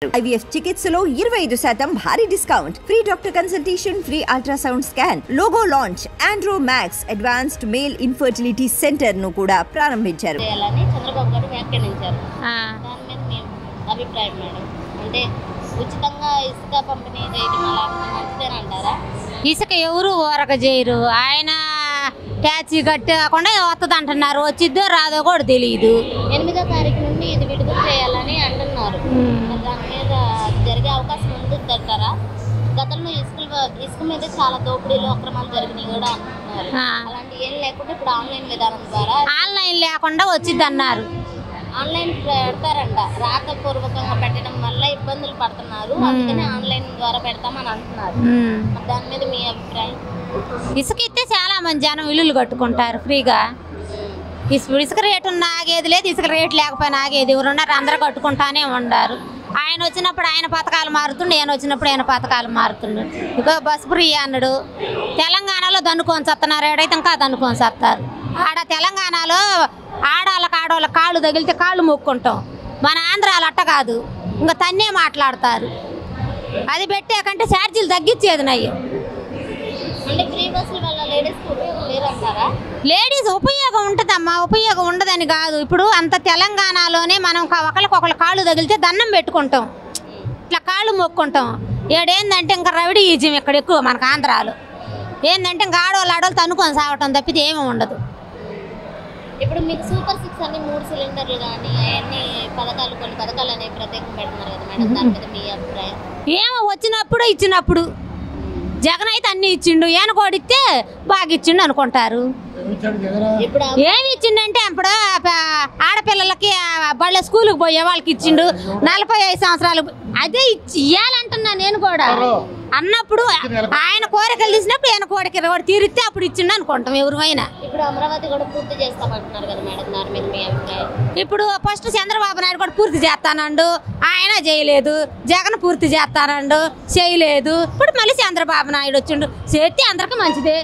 IVF చికిత్సలో 25% భారీ discount, free doctor consultation, free ultrasound scan, logo launch, Andro max advanced male infertility centre ను కూడా ప్రారంభించారు. చంద్రబాబు గారు వ్యాఖ్యానించారు. దాని మీద మీ అభిప్రాయం మేడం, అంటే ఉచితంగా ఇసుక పంపిణీ చేయడం మంచిదేనంటారా? ఇసుక ఎవరు ఊరక చేయరు, ఆయన ట్యాక్సీ కట్టకుండా వస్తుంది అంటున్నారు, వచ్చిద్దో రాదో కూడా తెలియదు. 8వ తారీఖు నుండి ఇది విడుదల చేయాలని అంటున్నారు. దాని మీద జరిగే అవకాశం ఉంటుందంటారా? గతంలో ఇసుక మీద చాలా దోపిడీలు అక్రమాలు జరిగినాయి కూడా అంటున్నారు. అలాంటి ఏం లేకుండా ఇప్పుడు ఆన్లైన్ విధానం ద్వారా ఆన్లైన్ లేకుండా వచ్చిద్ది అన్నారు. ఆన్లైన్ పెడతారంట, రాతపూర్వకంగా పెట్టడం వల్ల ఇబ్బందులు పడుతున్నారు, అందుకని ఆన్లైన్ ద్వారా పెడతామని అంటున్నారు. దాని మీద మీ అభిప్రాయం? ఇసుక ఇస్తే చాలా మంది జనం ఇల్లులు కట్టుకుంటారు ఫ్రీగా. ఇసుక రేటు ఉన్న ఆగేది లేదు, ఇసుక రేటు లేకపోయినా ఆగేది ఎవరున్నారు, అందరూ కట్టుకుంటానే ఉండారు. ఆయన వచ్చినప్పుడు ఆయన పథకాలు మారుతుండే, ఆయన వచ్చినప్పుడు ఆయన పథకాలు మారుతుండే. ఇక బస్ ఫ్రీ అన్నాడు. తెలంగాణలో దన్నుకొని వస్తున్నారు, ఏడైతే ఇంకా దన్నుకొని వస్తారు. ఆడ తెలంగాణలో ఆడవాళ్ళకి కాళ్ళు తగిలితే కాళ్ళు మొక్కుంటాం, మన ఆంధ్రాలో అట్ట కాదు, ఇంకా తన్నే మాట్లాడతారు. అది పెట్టాకంటే ఛార్జీలు తగ్గించేది నయ్యి. అంటే ఫ్రీ బస్సుల వల్ల లేడీస్కి ఉపయోగం లేదంటారా? లేడీస్ ఉపయోగం ఉంటుందమ్మా, ఉపయోగం ఉండదని కాదు. ఇప్పుడు అంత తెలంగాణలోనే మనం ఒకరికొకరు కాళ్ళు తగిలితే దండం పెట్టుకుంటాం, ఇట్లా కాళ్ళు మొక్కుంటాం. ఏడేందంటే ఇంకా రవిడీ ఈజం ఇక్కడ ఎక్కువ మనకు ఆంధ్రాలో. ఏంటంటే ఇంకా ఆడవాళ్ళు తన్నుకొని సాగటం తప్పితే ఏమీ ఉండదు. ఇప్పుడు మీకు సూపర్ 6 అని 3 సిలిండర్లు కానీ అవన్నీ పథకాలు, కొన్ని పథకాలు అనేవి ప్రత్యేకం పెడుతున్నారు కదా మేడం, దాని మీద మీ అభిప్రాయం? ఏమో వచ్చినప్పుడు ఇచ్చినప్పుడు జగన్ అయితే అన్ని ఇచ్చిండు, ఏనకోడిస్తే బాగా ఇచ్చిండు అనుకుంటారు. ఏమి ఇచ్చిండంటే అప్పుడు ఆడపిల్లలకి బళ్ళ స్కూల్కి పోయే వాళ్ళకి ఇచ్చిండు, 45 సంవత్సరాలు అదే ఇవ్వాలంటున్నా నేను కూడా. అన్నప్పుడు ఆయన కోరికలు తీసినప్పుడు ఆయన కోరిక తీరిస్తే అప్పుడు ఇచ్చిండు అనుకుంటాం ఎవరైనా. ఇప్పుడు అమరావతి కూడా పూర్తి చేస్తామంటున్నారు కదా మేడం, దాని మీద మీ అభిప్రాయం? ఇప్పుడు ఫస్ట్ చంద్రబాబు నాయుడు కూడా పూర్తి చేస్తానండు, ఆయన చేయలేదు. జగన్ పూర్తి చేస్తానండు, చేయలేదు. ఇప్పుడు మళ్ళీ చంద్రబాబు నాయుడు వచ్చిండు, చేస్తే అందరికీ మంచిదే.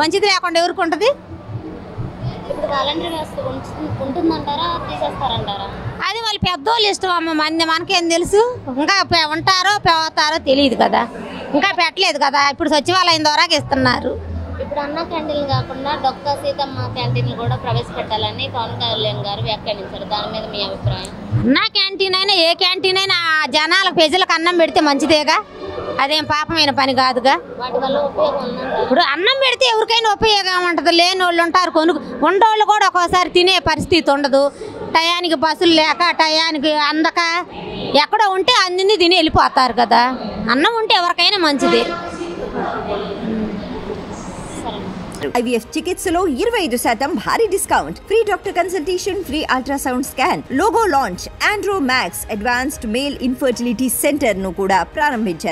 మంచిది లేకుండా ఎవరికి ఉంటుంది? ఇప్పుడు వాలంటీర్ వ్యవస్థ ఉంటుందంటారా, తీసేస్తారంటారా? అది వాళ్ళు పెద్దోళ్ళు ఇష్టం అమ్మ, మనకేం తెలుసు. ఇంకా ఉంటారో పోతారో తెలియదు కదా, ఇంకా పెట్టలేదు కదా. ఇప్పుడు సచివాలయం ద్వారా ఇస్తున్నారు. ఇప్పుడు అన్న క్యాంటీన్లు కాకుండా డొక్కా సీతమ్మ క్యాంటీన్లు కూడా ప్రవేశపెట్టాలని పవన్ కళ్యాణ్ గారు వ్యాఖ్యానించారు. దాని మీద మీ అభిప్రాయం? అన్న క్యాంటీన్ అయినా ఏ క్యాంటీన్ అయినా జనాలకు ప్రజలకు అన్నం పెడితే మంచిదేగా, అదేం పాపమైన పని కాదుగా. వాటి వల్ల ఉపయోగం ఉందంటారా? ఇప్పుడు అన్నం పెడితే ఎవరికైనా ఉపయోగం ఉంటుంది. లేని వాళ్ళు ఉంటారు, ఉండోళ్ళు కూడా ఒక్కోసారి తినే పరిస్థితి ఉండదు. టయానికి బస్సులు లేక, టయానికి అందక, ఎక్కడో ఉంటే అన్ని తిని వెళ్ళిపోతారు కదా. అన్నం ఉంటే ఎవరికైనా మంచిది. IVF చికిత్సలో 25% భారీ discount, free doctor consultation, free ultrasound scan, logo launch, Andro max advanced male infertility centre ను కూడా ప్రారంభించారు.